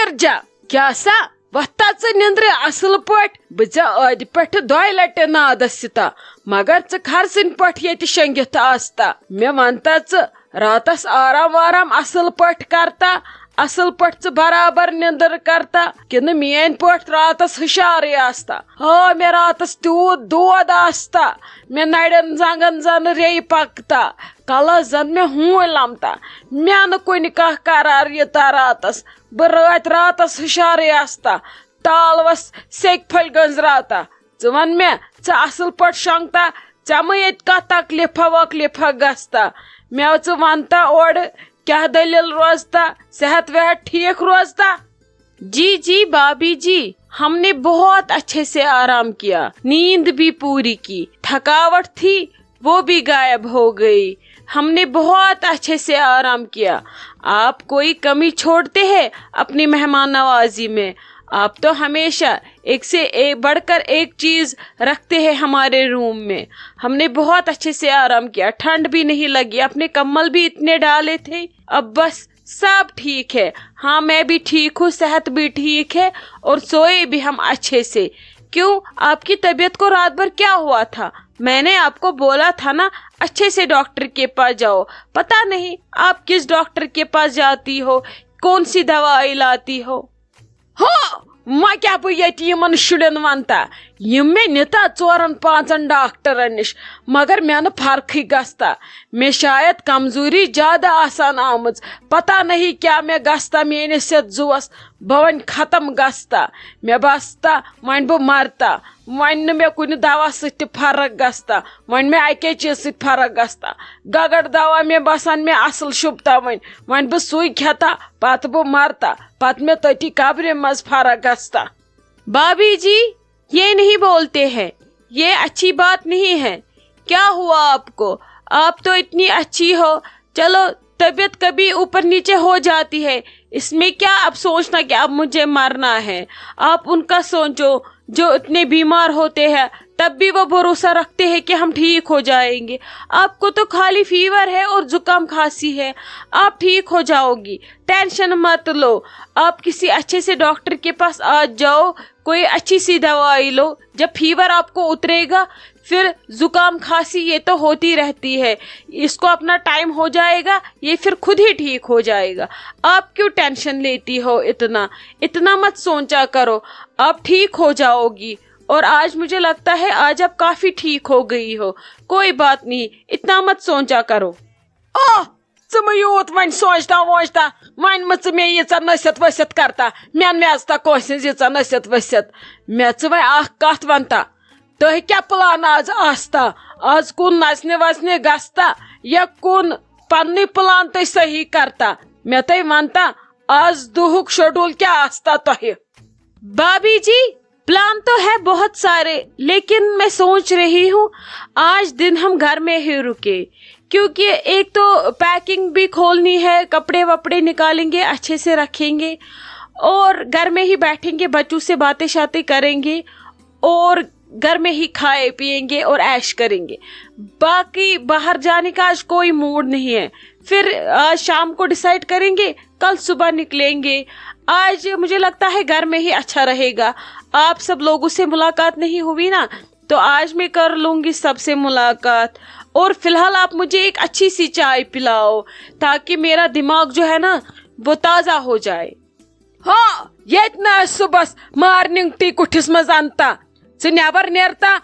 गिरजा क्या सा वत्ता निंद्र असल पट बे अद पे 2 लटि नादस सिता मगर खरसन पट ये शंगित आस्ता मे वनता रातस आराम वाराम असल पट करता असल पट बराबर निंदर करता कि मेन पट रातस हुशार आस्ता हाँ मे रातस तूत दोद आस्ता मे नड़न जंगन जन रे पकता कलस जन मे हूं लमता मे न कुन कह करार युता रातस बह रातस हुशार आस्ता तालवस सेक फल गंजराता वन मे असल पट शंगता चे ये तकलीफा वकलीफा गस्ता मे वनता ओर क्या दलील रोजता सेहत वेहत ठीक रोजता। जी भाभी जी, हमने बहुत अच्छे से आराम किया, नींद भी पूरी की, थकावट थी वो भी गायब हो गई, हमने बहुत अच्छे से आराम किया। आप कोई कमी छोड़ते हैं अपनी मेहमान नवाजी में? आप तो हमेशा एक से एक बढ़कर एक चीज रखते हैं हमारे रूम में। हमने बहुत अच्छे से आराम किया, ठंड भी नहीं लगी, अपने कम्बल भी इतने डाले थे। अब बस सब ठीक है। हाँ मैं भी ठीक हूँ, सेहत भी ठीक है और सोए भी हम अच्छे से। क्यों, आपकी तबीयत को रात भर क्या हुआ था? मैंने आपको बोला था ना अच्छे से डॉक्टर के पास जाओ। पता नहीं आप किस डॉक्टर के पास जाती हो, कौन सी दवाई लाती हो। हाँ मा क्या बन शुड़न वनता मे निता 4-5 डॉक्टरन निश मगर मे न फर्क गस्ता। मे शायद कमजोरी ज्यादा आसान आमज, पता नहीं क्या मे गस्ता मेनिस जुवस बह वन खत्म गस्ता। मे बसता वन बह मरता, वन मे कुन दवा सत फर्क गस्ता, वन मे अके चीज सत फर्क गस्ता। गगड़ दवा मे बसान मे असल शुभता वन बह सुई खेता पत बह मरता, पत मे तटी कब्र मज फर्क गस्ता। भाभी जी ये नहीं बोलते हैं, ये अच्छी बात नहीं है। क्या हुआ आपको? आप तो इतनी अच्छी हो। चलो तबीयत कभी ऊपर नीचे हो जाती है, इसमें क्या अब सोचना कि अब मुझे मरना है। आप उनका सोचो जो इतने बीमार होते हैं तब भी वो भरोसा रखते हैं कि हम ठीक हो जाएंगे। आपको तो खाली फीवर है और जुकाम खांसी है, आप ठीक हो जाओगी, टेंशन मत लो। आप किसी अच्छे से डॉक्टर के पास आ जाओ, कोई अच्छी सी दवाई लो। जब फीवर आपको उतरेगा फिर जुकाम खांसी ये तो होती रहती है, इसको अपना टाइम हो जाएगा, ये फिर खुद ही ठीक हो जाएगा। आप क्यों टेंशन लेती हो? इतना मत सोचा करो, आप ठीक हो जाओगी। और आज मुझे लगता है आज आप काफी ठीक हो गई हो। कोई बात नहीं, इतना मत सोचा करो। यूत वन सोचता वोचता वन मत मे यीचा नसीहत वसीहत करता मे मेजता कोस यीचा नसीहत वसीहत मे वन कत वनता तुह क्या प्लान आज आस्ता? आज कुन नसने वसने गस्ता या कुन पन्नी प्लान तुह सही करता? मे तुह वनता आज दुहुक शेड्यूल क्या आस्ता तुह? भाभी जी प्लान तो है बहुत सारे, लेकिन मैं सोच रही हूँ आज दिन हम घर में ही रुके, क्योंकि एक तो पैकिंग भी खोलनी है, कपड़े वपड़े निकालेंगे, अच्छे से रखेंगे और घर में ही बैठेंगे, बच्चों से बातें शातें करेंगे और घर में ही खाए पिएंगे और ऐश करेंगे। बाकी बाहर जाने का आज कोई मूड नहीं है। फिर आज शाम को डिसाइड करेंगे, कल सुबह निकलेंगे। आज मुझे लगता है घर में ही अच्छा रहेगा। आप सब लोगों से मुलाकात नहीं हुई ना, तो आज मैं कर लूंगी सबसे मुलाकात। और फिलहाल आप मुझे एक अच्छी सी चाय पिलाओ ताकि मेरा दिमाग जो है ना वो ताजा हो जाए। हाँ ये सुबह मॉर्निंग टी कुठिस मज अनता नबर नेरता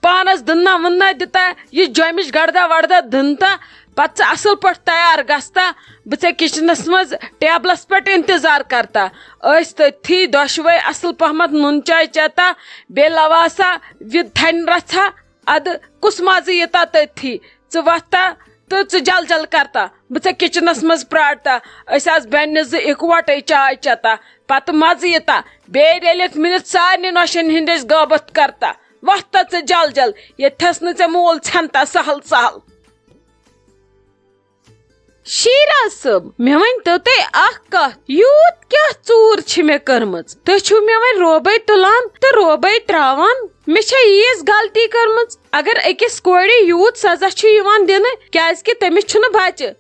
पानस दन्ना वन्ना दिता ये जमिश गड़दा वड़दा दनता पत असल पट तैयार गस्ता बे किचनस मज टेबलस पे इंतजार करता थी दोशवे असल पहमत नुन चाय चेता बे लवासा विद थन रथा अद कुस मज यता थी वता तो जल जल करता बे किचनस मज प्राड़ता बेन इकवट चाय चेता पत मज यता बे मिनट सारे नौशन हंदिस गबत करता वता जल जल ये थस न मोल छनता सहल सहल। शीरा शिराज साहब मे वन तो ते अख कथ यूत क्या चूर छ मे करमज तो छु मे वन रोबे तुलान तो रोबे त्रावान मे छ यीज गलती करमज अगर अकिस कोड़े यूत सजा छ यिवान दिन क्याज कि तमिस छुन बच्चे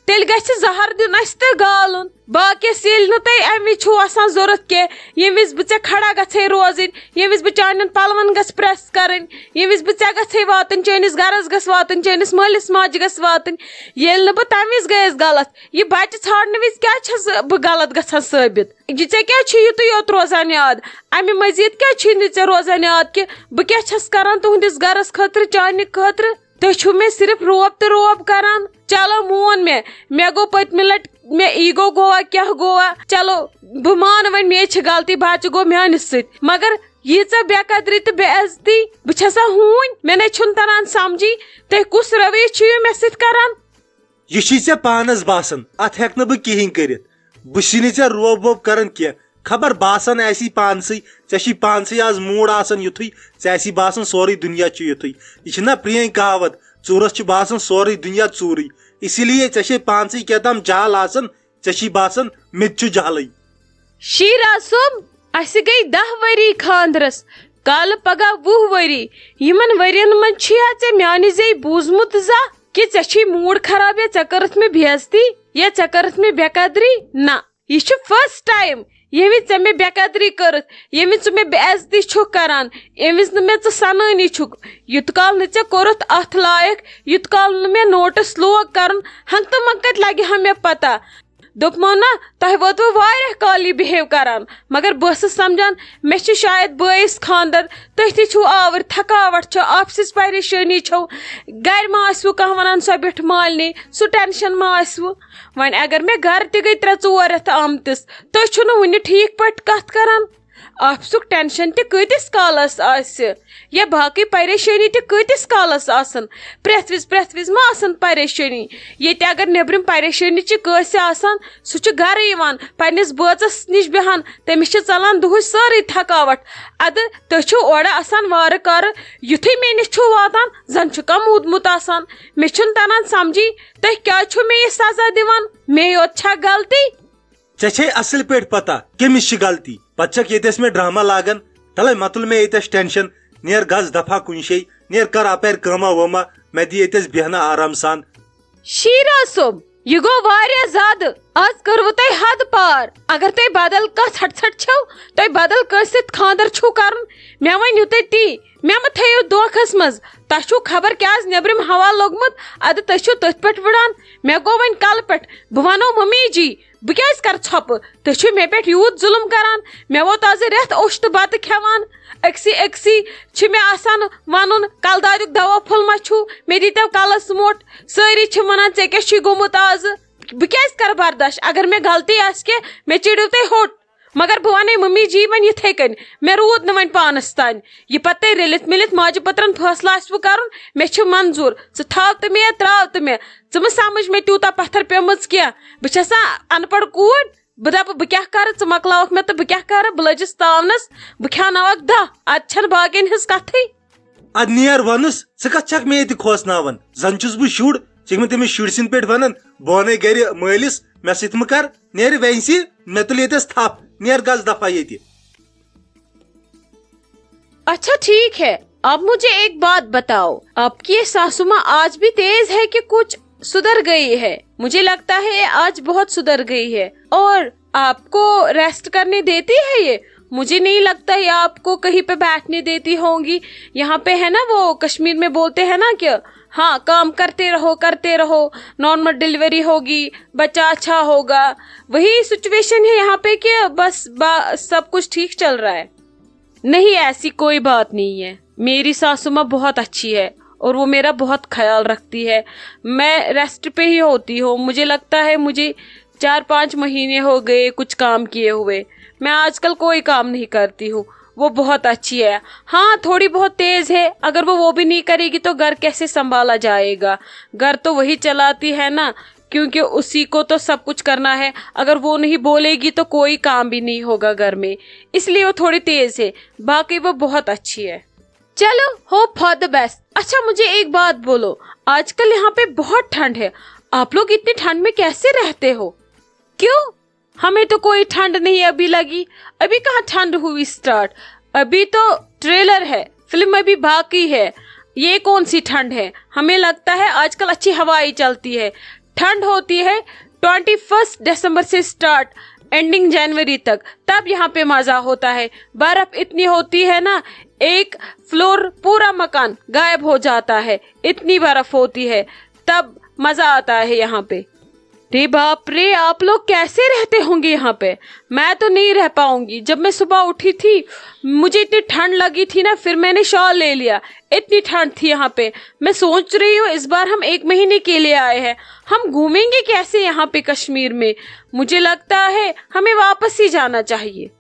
तेल गछ जहर दिन अस ते गालुन बाकिस येल न तै अमि छु आसान जरूरत के ये विज बचे खड़ा गछे रोजिन ये विज बचानन पलवन गस प्रेस करन ये विज बचे गछे वातन चैनिस गरस गस वातन चैनिस मालिस माज गस वातन येल न ब तमिस गयस गलत ये बच्चे छाड़न विज क्या छस ब गलत गछन साबित ये चे क्या छु युत योत रोजान याद अमि मजीद क्या छु नि चे रोजान याद के ब क्या छस करन तुहंदिस गरस खतर चान खतर तो छु मे सिर्फ रोब तो रोब करान चलो मोन मे गो पत्म लट मे ईगो गोवा क्या गोवा चलो बह मान वन मे गलती बच्चे गो मानिस मगर यीच बेकदरी तो बेइज्जती बसा हून मे न तरह समझी तुम कुस रवैश मे सरान यह पानस बासन अत हेक न बह कहें कर बह रोब वोब कर खबर बासन ऐसी पानसी ऐसी पानसी आज मूड आसन युथुई ऐसी बासन सोरी दुनिया युथुई यह ना प्रिय कहावत चूरस बासन सोरी दुनिया चूरी इसीलिए ऐसे पानसी केतम जाल आसन ऐसी बासन मित जहल शीरा सोम अस गई 10 वरी खानदरस कल पगह 20 वरी यमन वरियन मन छिया चे म्यानि जे बूजमुत जा कि चे मूड खराब या चकरत में बेइज्जती या चकरत में बेकदरी ना यह फर्स्ट टाइम ये चे मे बेकदरी कर ये मे बेइज्जती छुक करान ये मे सनानी छुक युत काल न कोरुत अथ लायक युत काल न मे नोटिस लोग कर हंग तो मंकत लगे हम मे पता दोपमो ना तह वोतव वारिया काल बिहेव करान मगर बस समझान मे शायद बस खानदर तुह तु आवर थकावट ऑफिस परेशानी छो गर मा आसवु कह वन सो बिठ मालनी सु टेंशन मा आसवु वन अगर मे घर त गई 3-4 रेत आमतिस तुह छु न वुनि ठीक पट कथ करान ऑफिसुक टेंशन त कतिस कालस आसि या बाकी परेशानी त कतिस कालस आसन प्रेथ विज मा आसन परेशानी ये अगर नेबरिम परेशानी च कस आसान सु च घर यवान पन्निस बचस निश बेहान तमिस च चलान दुह सारी थकावट अद तुह छु ओड़ा आसान वार कार युथै मे निश छु वातान जन छु कम मूदमुत आसान मे छुन तनान समझी तुह क्या छु मे ये सजा दिवान मे योत छा गलती चे असल पे पता कमिस गलती पचक येस में ड्रामा लागन तले मतुल में येस टेंशन नेर गज दफा कुन शे नेर कर अपर कमा वमा मे दी येस बेहना आराम सान शीरा सोम यह गो वारिया ज्याद आज करवु तय हद पार अगर तय बदल कस हट छो तय बदल कस खानदर छु करन मे वनु तय ती मे म थयो दोखस मज तु खबर क्या नेबरिम हवा लोगमुत अद तु तथ पे वड़ान मे गो वन कल पे बह वनो मम्मी जी बह क्या कर छप तु मे पे यूत जुलम करान मे वोत आज रेत ओश तो बत खेवान अक्सी मे आसान वन कल दादुक दवा फुल मा छु मे दीतव कलस मोट सारी वन ऐ क्या गोमुत आज बह क्या कर बर्दाश्त अगर मे गलती आस के मे चिड़िव तय होट मगर बह वन मम्मी जी वन इथे कन मे रूद न वन पानस तान यह पत्ते रलित मिलित माज पत्रन फैसला आसव कर मे मंजूर थाव तो मे त्राव तो मे म समझ मे तूता पत्थर पेमच क्या बसा अनपढ़ कूर बह दप बह क्या कर मकलावक मे तो बह क्या कर बह लजस तावनस बह खेनवक दह अत बाकिन हज कथ अद नेर वनुस कत छक मे खोसनावन जन छुस बह शुर मे तमिस शुर सिंद पे वन बह वन गर मालिस मे सत कर नेर वैसी मे तुल ये थप नेर गज दफा ये अच्छा ठीक है अब मुझे एक बात बताओ आपकी ये सासू माँ आज भी तेज है कि कुछ सुधर गई है मुझे लगता है आज बहुत सुधर गई है और आपको रेस्ट करने देती है ये मुझे नहीं लगता ये आपको कहीं पे बैठने देती होंगी यहाँ पे है ना वो कश्मीर में बोलते हैं ना कि हाँ काम करते रहो नॉर्मल डिलीवरी होगी बच्चा अच्छा होगा वही सिचुएशन है यहाँ पे कि बस सब कुछ ठीक चल रहा है नहीं ऐसी कोई बात नहीं है मेरी सासू माँ बहुत अच्छी है और वो मेरा बहुत ख्याल रखती है मैं रेस्ट पे ही होती हूँ मुझे लगता है मुझे 4-5 महीने हो गए कुछ काम किए हुए मैं आजकल कोई काम नहीं करती हूँ वो बहुत अच्छी है हाँ थोड़ी बहुत तेज है अगर वो भी नहीं करेगी तो घर कैसे संभाला जाएगा घर तो वही चलाती है ना क्योंकि उसी को तो सब कुछ करना है अगर वो नहीं बोलेगी तो कोई काम भी नहीं होगा घर में इसलिए वो थोड़ी तेज है बाकी वो बहुत अच्छी है चलो होप फॉर द बेस्ट अच्छा मुझे एक बात बोलो आजकल यहाँ पे बहुत ठंड है आप लोग इतनी ठंड में कैसे रहते हो? क्यों? हमें तो कोई ठंड नहीं अभी लगी। अभी कहाँ ठंड हुई स्टार्ट? अभी तो ट्रेलर है, फिल्म अभी बाकी है। ये कौन सी ठंड है? हमें लगता है आजकल अच्छी हवाएं चलती है। ठंड होती है 21 दिसंबर से स्टार्ट एंडिंग जनवरी तक, तब यहाँ पे मजा होता है। बर्फ इतनी होती है ना, एक फ्लोर पूरा मकान गायब हो जाता है, इतनी बर्फ होती है, तब मजा आता है यहाँ पे। रे बाप रे, आप लोग कैसे रहते होंगे यहाँ पे? मैं तो नहीं रह पाऊंगी। जब मैं सुबह उठी थी मुझे इतनी ठंड लगी थी ना, फिर मैंने शॉल ले लिया, इतनी ठंड थी यहाँ पे। मैं सोच रही हूँ इस बार हम 1 महीने के लिए आए हैं, हम घूमेंगे कैसे यहाँ पे कश्मीर में? मुझे लगता है हमें वापस ही जाना चाहिए।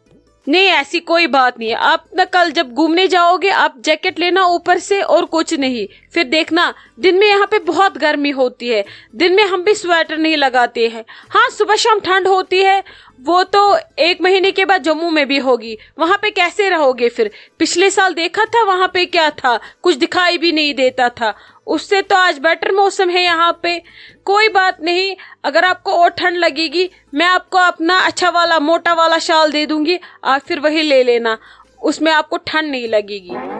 नहीं, ऐसी कोई बात नहीं है। आप ना कल जब घूमने जाओगे आप जैकेट लेना ऊपर से, और कुछ नहीं। फिर देखना दिन में यहाँ पे बहुत गर्मी होती है, दिन में हम भी स्वेटर नहीं लगाते हैं। हाँ, सुबह शाम ठंड होती है, वो तो 1 महीने के बाद जम्मू में भी होगी। वहां पे कैसे रहोगे फिर? पिछले साल देखा था वहां पे क्या था, कुछ दिखाई भी नहीं देता था। उससे तो आज बेटर मौसम है यहाँ पे। कोई बात नहीं, अगर आपको और ठंड लगेगी मैं आपको अपना अच्छा वाला मोटा वाला शाल दे दूंगी, आप फिर वही ले लेना, उसमें आपको ठंड नहीं लगेगी।